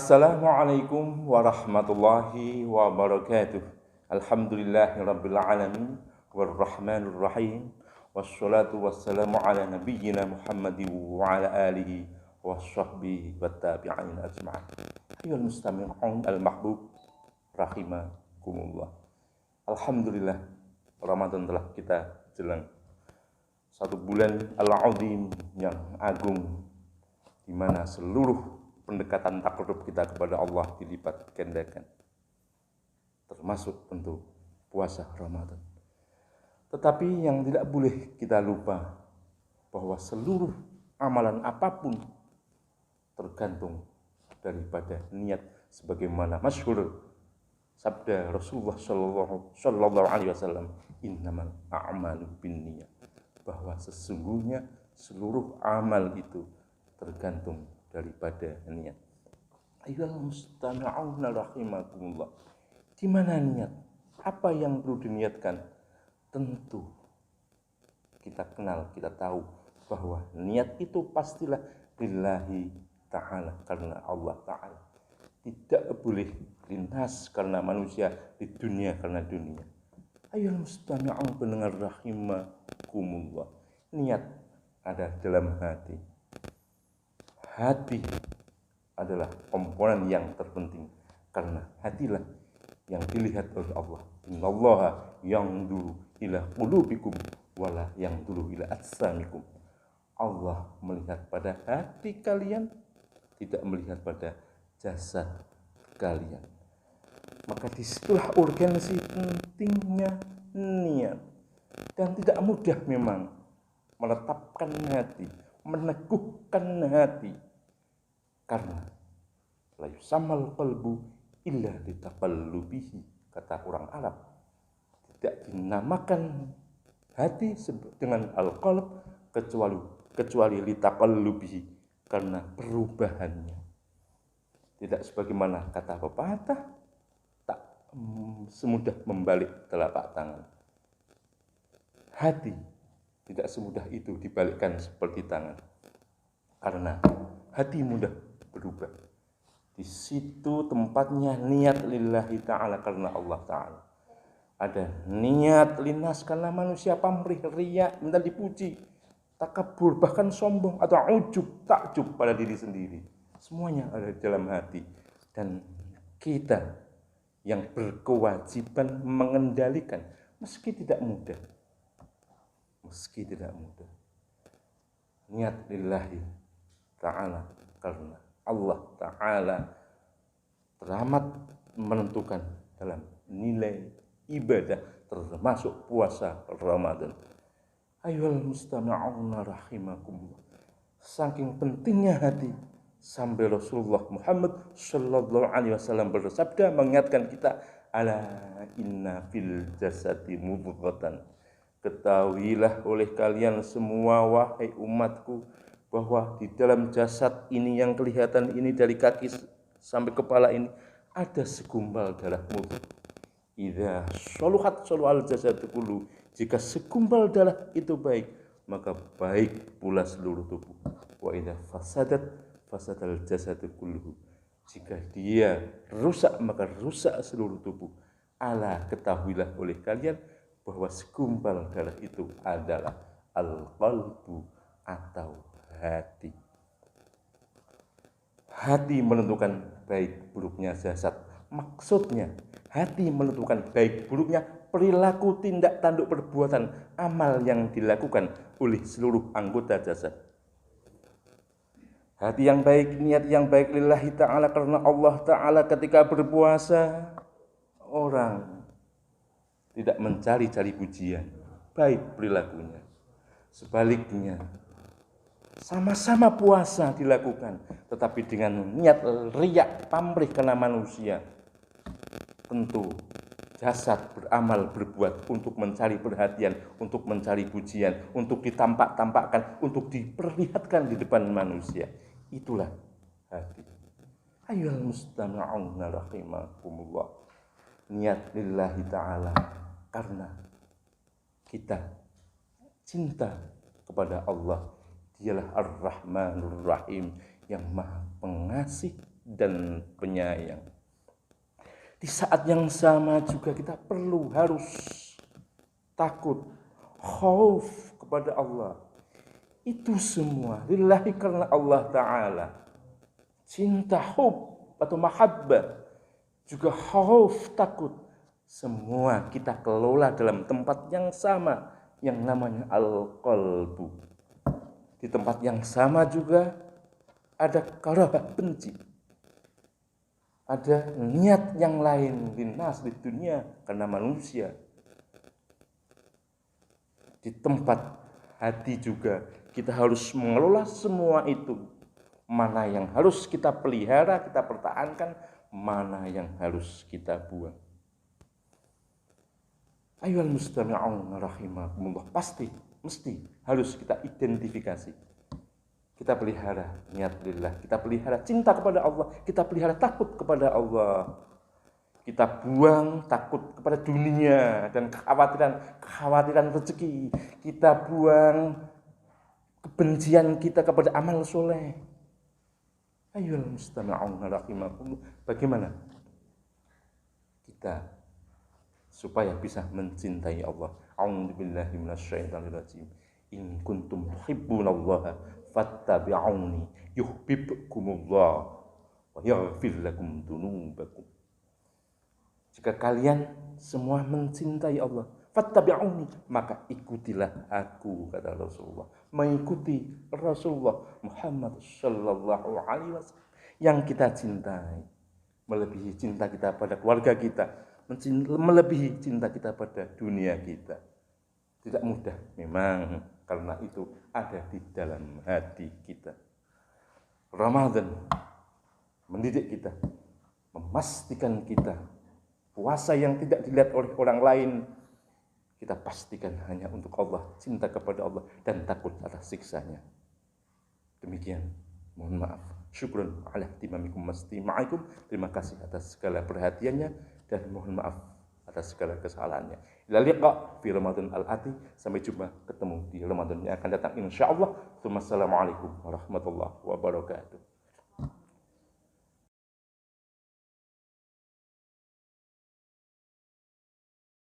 Assalamualaikum warahmatullahi wabarakatuh. Alhamdulillahirabbil alamin warrahmanir rahim. Wassalatu wassalamu ala nabiyyina Muhammadin wa ala alihi washabbihi wattabi'in ajma'in. Ayyuhal mustami'un al-mahbub rahimakumullah. Alhamdulillah, Ramadan telah kita jelang. Satu bulan al-azim yang agung, di mana seluruh pendekatan takarrub kita kepada Allah dilipat gandakan, termasuk tentu puasa Ramadan. Tetapi yang tidak boleh kita lupa bahwa seluruh amalan apapun tergantung daripada niat, sebagaimana masyhur sabda Rasulullah sallallahu alaihi wasallam, innamal a'malu binniyat, bahwa sesungguhnya seluruh amal itu tergantung daripada niat. Ayyuhal mustami'una rahimakumullah. Di mana niat? Apa yang perlu diniatkan? Tentu kita kenal, kita tahu bahwa niat itu pastilah lillahi ta'ala, karena Allah ta'ala. Tidak boleh lintas karena manusia, di dunia karena dunia. Ayyuhal mustami'un pendengar rahimakumullah. Niat ada dalam hati. Hati adalah komponen yang terpenting, karena hatilah yang dilihat oleh Allah. Innallaha yanzuru ila qulubikum wala yanzuru ila ajsamikum. Allah melihat pada hati kalian, tidak melihat pada jasad kalian. Maka disitulah urgensi pentingnya niat. Dan tidak mudah memang menetapkan hati, meneguhkan hati, karena la yusammal qalbu illa litaqallubihi, kata orang Arab. Tidak dinamakan hati dengan al-qalb kecuali litaqallubihi, karena perubahannya. Tidak sebagaimana kata pepatah, tak semudah membalik telapak tangan. Hati tidak semudah itu dibalikkan seperti tangan, karena hati mudah berubah. Di situ tempatnya niat lillahi ta'ala, karena Allah ta'ala. Ada niat linas karena manusia pamrih, riya, minta dipuji, takabur, bahkan sombong atau ujub, takjub pada diri sendiri. Semuanya ada di dalam hati. Dan kita yang berkewajiban mengendalikan, meski tidak mudah. Niat lillahi ta'ala, karena Allah ta'ala teramat menentukan dalam nilai ibadah, termasuk puasa Ramadan. Ayyuhal mustami'una rahimakumullah. Saking pentingnya hati, sampai Rasulullah Muhammad sallallahu alaihi wasallam bersabda mengingatkan kita, ala inna fil jasadi mudghatan. Ketahuilah oleh kalian semua, wahai umatku, bahwa di dalam jasad ini yang kelihatan ini, dari kaki sampai kepala ini, ada segumpal darah mudghah. Idza shaluhat shaluhal jasadu kullu. Jika segumpal darah itu baik, maka baik pula seluruh tubuh. Wa idza fasadat fasadal jasadu kulluhu. Jika dia rusak, maka rusak seluruh tubuh. Ala, ketahuilah oleh kalian bahwa segumpal darah itu adalah al-qalbu, atau hati. Hati menentukan baik buruknya jasad. Maksudnya, hati menentukan baik buruknya perilaku, tindak tanduk, perbuatan, amal yang dilakukan oleh seluruh anggota jasad. Hati yang baik, niat yang baik lillahi ta'ala, karena Allah ta'ala. Ketika berpuasa, orang tidak mencari-cari pujian, baik perilakunya. Sebaliknya, sama-sama puasa dilakukan, tetapi dengan niat riya, pamrih karena manusia. Tentu jasad beramal, berbuat untuk mencari perhatian, untuk mencari pujian, untuk ditampak-tampakkan, untuk diperlihatkan di depan manusia. Itulah hati. Ayyuhal mustami'una rahimakumullah. Niat lillahi ta'ala, karena kita cinta kepada Allah. Dialah Ar-Rahmanur Rahim, yang maha pengasih dan penyayang. Di saat yang sama juga kita harus takut, khauf kepada Allah. Itu semua lillahi, karena Allah Ta'ala. Cinta, hub atau mahabbah, juga khauf, takut, semua kita kelola dalam tempat yang sama yang namanya al-qalbu. Di tempat yang sama juga ada karahah, benci. Ada niat yang lain, linnas di dunia, karena manusia. Di tempat hati juga kita harus mengelola semua itu. Mana yang harus kita pelihara, kita pertahankan, mana yang harus kita buang. Ayyuhal mustami'un rahimakumullah, mesti harus kita identifikasi. Kita pelihara niat lillah, kita pelihara cinta kepada Allah, kita pelihara takut kepada Allah. Kita buang takut kepada dunia dan kekhawatiran rezeki. Kita buang kebencian kita kepada amal soleh. Ayyuhal mustami'un rahimakumullah, bagaimana kita supaya bisa mencintai Allah? A'udzubillahi minasyaitonirrajim. In kuntum tuhibbunallaha fattabi'uni yuhibbukumullah wa yaghfir lakum dzunubakum. Jika kalian semua mencintai Allah, fattabi'uni, maka ikutilah aku, kata Rasulullah. Mengikuti Rasulullah Muhammad sallallahu alaihi wasallam yang kita cintai, melebihi cinta kita pada keluarga kita, melebihi cinta kita pada dunia kita. Tidak mudah memang, karena itu ada di dalam hati kita. Ramadan mendidik kita, memastikan kita puasa yang tidak dilihat oleh orang lain, kita pastikan hanya untuk Allah, cinta kepada Allah dan takut atas siksanya. Demikian, mohon maaf. Syukran ala ihtimamikum mastimaikum. Terima kasih atas segala perhatiannya dan mohon maaf atas segala kesalahannya. Ila liqa fi Ramadan al-ati. Sampai jumpa, ketemu di Ramadan yang akan datang insyaallah. Wassalamualaikum warahmatullahi wabarakatuh.